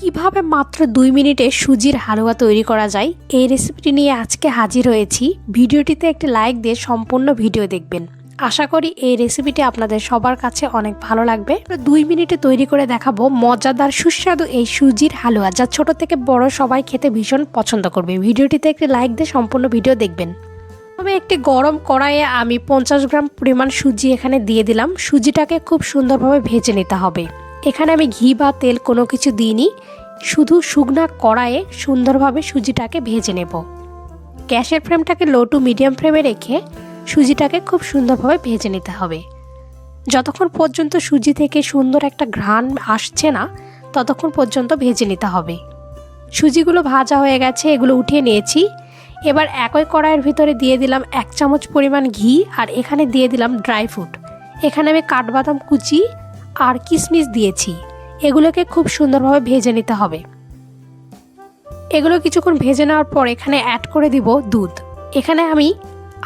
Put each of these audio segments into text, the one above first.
কিভাবে মাত্র 2 মিনিটে সুজির হালুয়া তৈরি করা যায় এই রেসিপিটি নিয়ে আজকে হাজির হয়েছি। ভিডিওটিতে একটি লাইক দিয়ে সম্পূর্ণ ভিডিও দেখবেন। আশা করি এই রেসিপিটি আপনাদের সবার কাছে অনেক ভালো লাগবে। 2 মিনিটে তৈরি করে দেখাবো মজাদার সুস্বাদু এই সুজির হালুয়া, যা ছোট থেকে বড় সবাই খেতে ভীষণ পছন্দ করবে। ভিডিওটিতে একটি লাইক দিয়ে সম্পূর্ণ ভিডিও দেখবেন। তবে একটি গরম কড়াইয়ে আমি 50 গ্রাম পরিমাণ সুজি এখানে দিয়ে দিলাম। সুজিটাকে খুব সুন্দরভাবে ভেজে নিতে হবে। এখানে আমি ঘি বা তেল কোনো কিছু দিইনি, শুধু শুকনা কড়াইয়ে সুন্দরভাবে সুজিটাকে ভেজে নেব। গ্যাসের ফ্লেমটাকে লো টু মিডিয়াম ফ্লেমে রেখে সুজিটাকে খুব সুন্দরভাবে ভেজে নিতে হবে। যতক্ষণ পর্যন্ত সুজি থেকে সুন্দর একটা ঘ্রাণ আসছে না, ততক্ষণ পর্যন্ত ভেজে নিতে হবে। সুজিগুলো ভাজা হয়ে গেছে, এগুলো উঠিয়ে নিয়েছি। এবার একই কড়াইয়ের ভিতরে দিয়ে দিলাম 1 চামচ পরিমাণ ঘি, আর এখানে দিয়ে দিলাম ড্রাই ফ্রুট। এখানে আমি কাঠবাদাম কুচি আর কিশমিশ দিয়েছি। এগুলোকে খুব সুন্দরভাবে ভেজে নিতে হবে। এগুলো কিছুক্ষণ ভেজে নেওয়ার পর এখানে অ্যাড করে দিব দুধ। এখানে আমি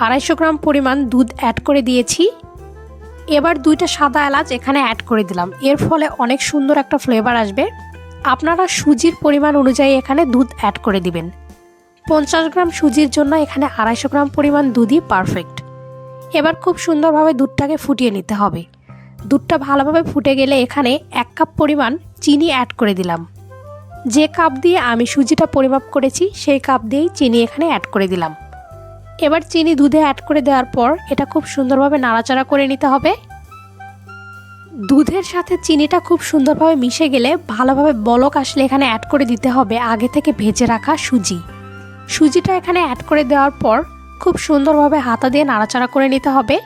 250 গ্রাম পরিমাণ দুধ অ্যাড করে দিয়েছি। এবার 2টা সাদা এলাচ এখানে অ্যাড করে দিলাম। এর ফলে অনেক সুন্দর একটা ফ্লেভার আসবে। আপনারা সুজির পরিমাণ অনুযায়ী এখানে দুধ অ্যাড করে দিবেন। 50 গ্রাম সুজির জন্য এখানে 250 গ্রাম পরিমাণ দুধই পারফেক্ট। এবার খুব সুন্দরভাবে দুধটাকে ফুটিয়ে নিতে হবে। দুধটা ভালোভাবে ফুটে গেলে এখানে 1 কাপ পরিমাণ চিনি অ্যাড করে দিলাম। যে কাপ দিয়ে আমি সুজিটা পরিমাপ করেছি সেই কাপ দিয়েই চিনি এখানে অ্যাড করে দিলাম। এবার চিনি দুধে অ্যাড করে দেওয়ার পর এটা খুব সুন্দরভাবে নাড়াচাড়া করে নিতে হবে। দুধের সাথে চিনিটা খুব সুন্দরভাবে মিশে গেলে ভালোভাবে বলক আসলে এখানে অ্যাড করে দিতে হবে আগে থেকে ভেজে রাখা সুজি। সুজিটা এখানে অ্যাড করে দেওয়ার পর খুব সুন্দরভাবে হাতা দিয়ে নাড়াচাড়া করে নিতে হবে।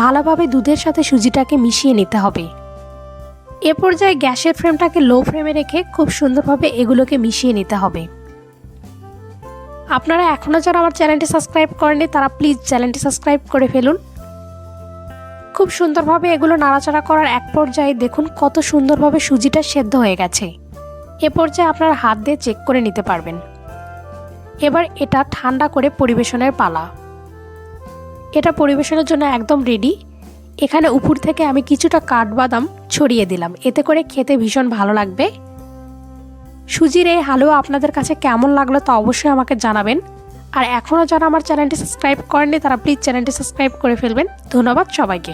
ভালোভাবে দুধের সাথে সুজিটাকে মিশিয়ে নিতে হবে। এ পর্যায়ে গ্যাসের ফ্লেমটাকে লো ফ্লেমে রেখে খুব সুন্দরভাবে এগুলোকে মিশিয়ে নিতে হবে। আপনারা এখনও যারা আমার চ্যানেলটি সাবস্ক্রাইব করেননি তারা প্লিজ চ্যানেলটি সাবস্ক্রাইব করে ফেলুন। খুব সুন্দরভাবে এগুলো নাড়াচাড়া করার এক পর্যায়ে দেখুন কত সুন্দরভাবে সুজিটা সেদ্ধ হয়ে গেছে। এ পর্যায়ে আপনারা হাত দিয়ে চেক করে নিতে পারবেন। এবার এটা ঠান্ডা করে পরিবেশনের পালা। এটা পরিবেশনের জন্য একদম রেডি। এখানে উপর থেকে আমি কিছুটা কাঠবাদাম ছড়িয়ে দিলাম, এতে করে খেতে ভীষণ ভালো লাগবে। সুজির এই হালুয়া আপনাদের কাছে কেমন লাগলো তা অবশ্যই আমাকে জানাবেন। আর এখনও যারা আমার চ্যানেলটি সাবস্ক্রাইব করেননি তারা প্লিজ চ্যানেলটি সাবস্ক্রাইব করে ফেলবেন। ধন্যবাদ সবাইকে।